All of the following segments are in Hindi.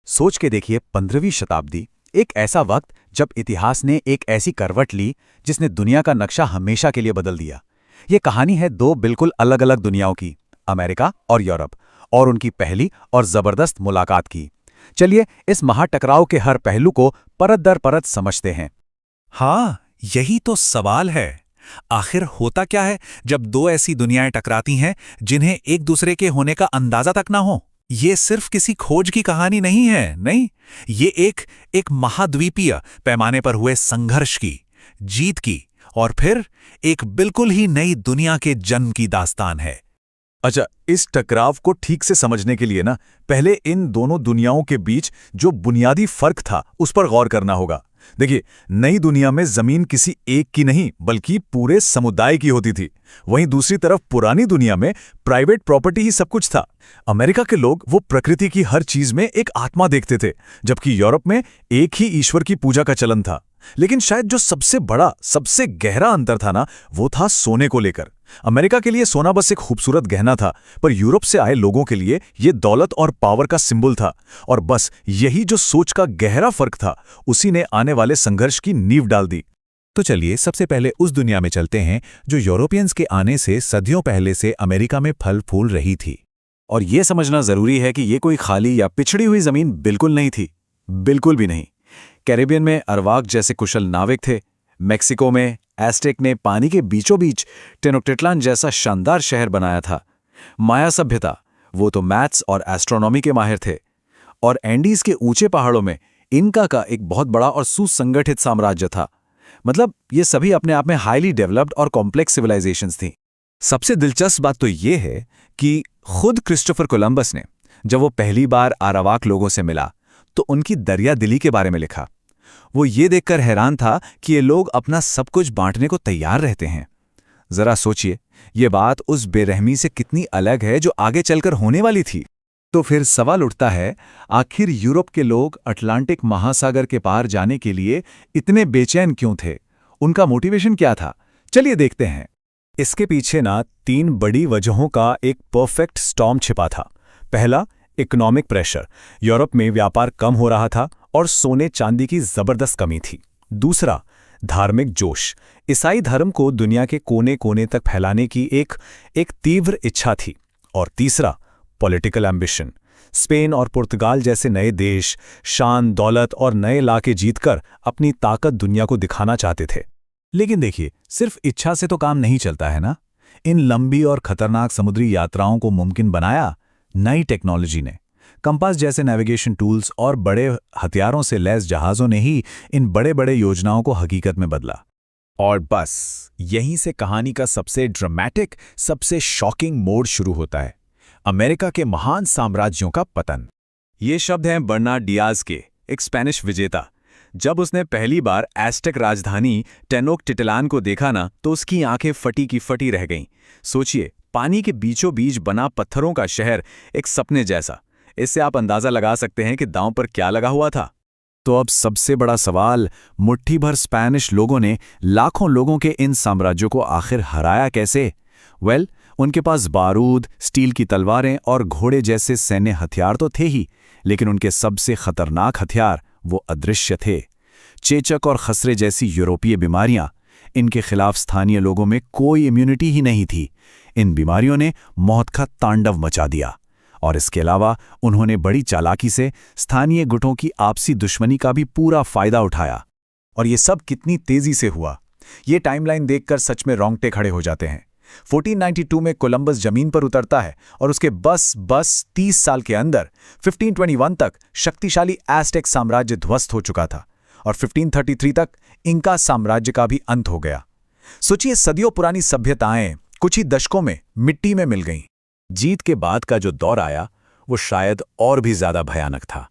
सोच के देखिए 15वीं शताब्दी, एक ऐसा वक्त जब इतिहास ने एक ऐसी करवट ली जिसने दुनिया का नक्शा हमेशा के लिए बदल दिया। ये कहानी है दो बिल्कुल अलग अलग दुनियाओं की, अमेरिका और यूरोप, और उनकी पहली और जबरदस्त मुलाकात की। चलिए इस महाटकराव के हर पहलू को परत दर परत समझते हैं। हाँ, यही तो सवाल है। आखिर होता क्या है जब दो ऐसी दुनियाएं टकराती हैं जिन्हें एक दूसरे के होने का अंदाजा तक ना हो। ये सिर्फ किसी खोज की कहानी नहीं है, नहीं, ये एक महाद्वीपीय पैमाने पर हुए संघर्ष की, जीत की और फिर एक बिल्कुल ही नई दुनिया के जन्म की दास्तान है। अच्छा, इस टकराव को ठीक से समझने के लिए ना पहले इन दोनों दुनियाओं के बीच जो बुनियादी फर्क था उस पर गौर करना होगा। देखिए, नई दुनिया में जमीन किसी एक की नहीं बल्कि पूरे समुदाय की होती थी। वहीं दूसरी तरफ पुरानी दुनिया में प्राइवेट प्रॉपर्टी ही सब कुछ था। अमेरिका के लोग वो प्रकृति की हर चीज में एक आत्मा देखते थे, जबकि यूरोप में एक ही ईश्वर की पूजा का चलन था। लेकिन शायद जो सबसे बड़ा, सबसे गहरा अंतर था ना, वो था सोने को लेकर। अमेरिका के लिए सोना बस एक खूबसूरत गहना था, पर यूरोप से आए लोगों के लिए ये दौलत और पावर का सिंबल था। और बस यही जो सोच का गहरा फर्क था, उसी ने आने वाले संघर्ष की नींव डाल दी। तो चलिए सबसे पहले उस दुनिया में चलते हैं जो यूरोपियंस के आने से सदियों पहले से अमेरिका में फल फूल रही थी। और ये समझना जरूरी है कि ये कोई खाली या पिछड़ी हुई जमीन बिल्कुल नहीं थी, बिल्कुल भी नहीं। कैरेबियन में अरवाक जैसे कुशल नाविक थे। मेक्सिको में एस्टेक ने पानी के बीचों बीच टेनोक्टिटलान जैसा शानदार शहर बनाया था। माया सभ्यता, वो तो मैथ्स और एस्ट्रोनॉमी के माहिर थे। और एंडीज के ऊंचे पहाड़ों में इनका का एक बहुत बड़ा और सुसंगठित साम्राज्य था। मतलब ये सभी अपने आप में हाईली डेवलप्ड और कॉम्प्लेक्स सिविलाइजेशंस थी। सबसे दिलचस्प बात तो ये है कि खुद क्रिस्टोफर कोलंबस ने जब वो पहली बार अरावाक लोगों से मिला तो उनकी दरिया दिली के बारे में लिखा। वो ये देखकर हैरान था कि ये लोग अपना सब कुछ बांटने को तैयार रहते हैं। जरा सोचिए, ये बात उस बेरहमी से कितनी अलग है जो आगे चलकर होने वाली थी। तो फिर सवाल उठता है, आखिर यूरोप के लोग अटलांटिक महासागर के पार जाने के लिए इतने बेचैन क्यों थे? उनका मोटिवेशन क्या था? चलिए देखते हैं। इसके पीछे ना 3 बड़ी वजहों का एक परफेक्ट स्टॉर्म छिपा था। पहला, इकोनॉमिक प्रेशर। यूरोप में व्यापार कम हो रहा था और सोने चांदी की जबरदस्त कमी थी। दूसरा, धार्मिक जोश। ईसाई धर्म को दुनिया के कोने कोने तक फैलाने की एक तीव्र इच्छा थी। और तीसरा, पॉलिटिकल एम्बिशन। स्पेन और पुर्तगाल जैसे नए देश शान, दौलत और नए इलाके जीतकर अपनी ताकत दुनिया को दिखाना चाहते थे। लेकिन देखिए, सिर्फ इच्छा से तो काम नहीं चलता है ना। इन लंबी और खतरनाक समुद्री यात्राओं को मुमकिन बनाया नई टेक्नोलॉजी ने। कंपास जैसे नेविगेशन टूल्स और बड़े हथियारों से लैस जहाज़ों ने ही इन बड़े बड़े योजनाओं को हकीकत में बदला। और बस यहीं से कहानी का सबसे ड्रामेटिक, सबसे शॉकिंग मोड़ शुरू होता है, अमेरिका के महान साम्राज्यों का पतन। ये शब्द हैं बर्नार्ड डियाज के, एक स्पेनिश विजेता। जब उसने पहली बार एस्टेक राजधानी टेनोक्टिटलान को देखा ना, तो उसकी आंखें फटी की फटी रह गईं। सोचिए, पानी के बीचों बीच बना पत्थरों का शहर, एक सपने जैसा। इससे आप अंदाजा लगा सकते हैं कि दांव पर क्या लगा हुआ था। तो अब सबसे बड़ा सवाल, मुट्ठी भर स्पेनिश लोगों ने लाखों लोगों के इन साम्राज्यों को आखिर हराया कैसे? उनके पास बारूद, स्टील की तलवारें और घोड़े जैसे सैन्य हथियार तो थे ही, लेकिन उनके सबसे खतरनाक हथियार वो अदृश्य थे। चेचक और खसरे जैसी यूरोपीय बीमारियां, इनके खिलाफ स्थानीय लोगों में कोई इम्यूनिटी ही नहीं थी। इन बीमारियों ने मौत का तांडव मचा दिया। और इसके अलावा उन्होंने बड़ी चालाकी से स्थानीय गुटों की आपसी दुश्मनी का भी पूरा फायदा उठाया। और ये सब कितनी तेजी से हुआ, ये टाइमलाइन देखकर सच में रोंगटे खड़े हो जाते हैं। 1492 में कोलंबस जमीन पर उतरता है और उसके बस 30 साल के अंदर 1521 तक शक्तिशाली एस्टेक साम्राज्य ध्वस्त हो चुका था और 1533 तक इंका साम्राज्य का भी अंत हो गया। सोचिए, सदियों पुरानी सभ्यताएं कुछ ही दशकों में मिट्टी में मिल गईं। जीत के बाद का जो दौर आया, वो शायद और भी ज्यादा भयानक था।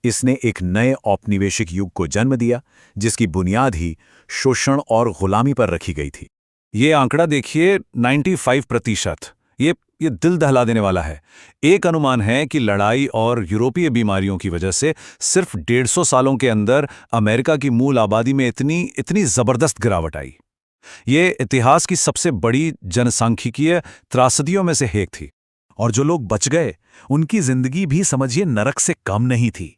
इसने एक नए औपनिवेशिक युग को जन्म दिया, जिसकी बुनियाद ही शोषण और गुलामी पर रखी गई थी। ये आंकड़ा देखिए, 95%। ये दिल दहला देने वाला है। एक अनुमान है कि लड़ाई और यूरोपीय बीमारियों की वजह से सिर्फ 150 सालों के अंदर अमेरिका की मूल आबादी में इतनी जबरदस्त गिरावट आई। ये इतिहास की सबसे बड़ी जनसांख्यिकीय त्रासदियों में से एक थी। और जो लोग बच गए, उनकी जिंदगी भी समझिए नरक से कम नहीं थी।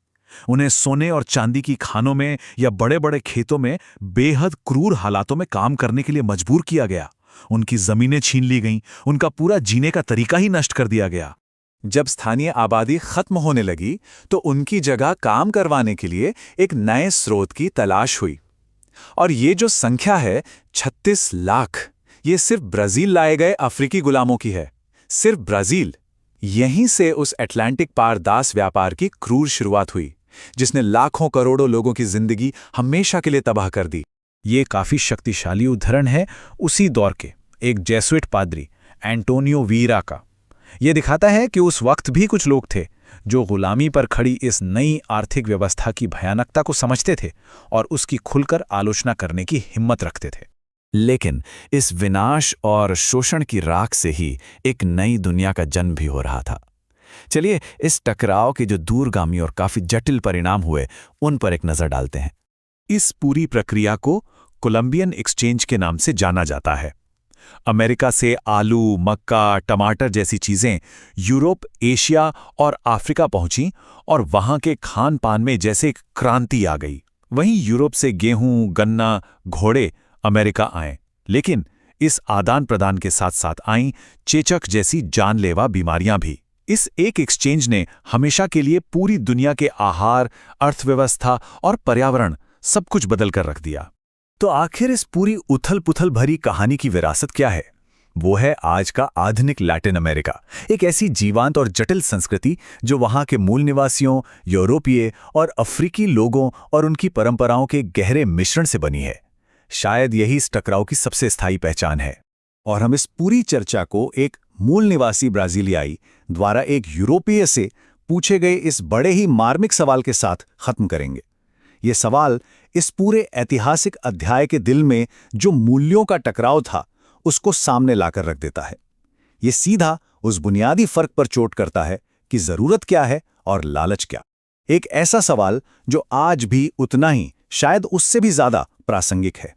उन्हें सोने और चांदी की खानों में या बड़े बड़े खेतों में बेहद क्रूर हालातों में काम करने के लिए मजबूर किया गया। उनकी जमीनें छीन ली गईं, उनका पूरा जीने का तरीका ही नष्ट कर दिया गया। जब स्थानीय आबादी खत्म होने लगी तो उनकी जगह काम करवाने के लिए एक नए स्रोत की तलाश हुई। और ये जो संख्या है 36 लाख, ये सिर्फ ब्राजील लाए गए अफ्रीकी गुलामों की है। सिर्फ ब्राजील। यहीं से उस अटलांटिक पार दास व्यापार की क्रूर शुरुआत हुई, जिसने लाखों करोड़ों लोगों की जिंदगी हमेशा के लिए तबाह कर दी। ये काफी शक्तिशाली उदाहरण है उसी दौर के एक जेसुइट पादरी एंटोनियो वीरा का। ये दिखाता है कि उस वक्त भी कुछ लोग थे जो गुलामी पर खड़ी इस नई आर्थिक व्यवस्था की भयानकता को समझते थे और उसकी खुलकर आलोचना करने की हिम्मत रखते थे। लेकिन इस विनाश और शोषण की राख से ही एक नई दुनिया का जन्म भी हो रहा था। चलिए इस टकराव के जो दूरगामी और काफी जटिल परिणाम हुए उन पर एक नजर डालते हैं। इस पूरी प्रक्रिया को कोलंबियन एक्सचेंज के नाम से जाना जाता है। अमेरिका से आलू, मक्का, टमाटर जैसी चीजें यूरोप, एशिया और अफ्रीका पहुंची और वहां के खान पान में जैसे एक क्रांति आ गई। वहीं यूरोप से गेहूं, गन्ना, घोड़े अमेरिका आए। लेकिन इस आदान प्रदान के साथ साथ आईं चेचक जैसी जानलेवा बीमारियां भी। इस एक एक्सचेंज ने हमेशा के लिए पूरी दुनिया के आहार, अर्थव्यवस्था और पर्यावरण सब कुछ बदल कर रख दिया। तो आखिर इस पूरी उथल-पुथल भरी कहानी की विरासत क्या है? वो है आज का आधुनिक लैटिन अमेरिका, एक ऐसी जीवंत और जटिल संस्कृति जो वहां के मूल निवासियों, यूरोपीय और अफ्रीकी लोगों और उनकी परंपराओं के गहरे मिश्रण से बनी है। शायद यही इस टकराव की सबसे स्थायी पहचान है। और हम इस पूरी चर्चा को एक मूल निवासी ब्राजीलियाई द्वारा एक यूरोपीय से पूछे गए इस बड़े ही मार्मिक सवाल के साथ खत्म करेंगे। ये सवाल इस पूरे ऐतिहासिक अध्याय के दिल में जो मूल्यों का टकराव था, उसको सामने लाकर रख देता है। ये सीधा उस बुनियादी फर्क पर चोट करता है कि जरूरत क्या है और लालच क्या। एक ऐसा सवाल जो आज भी उतना ही, शायद उससे भी ज्यादा प्रासंगिक है।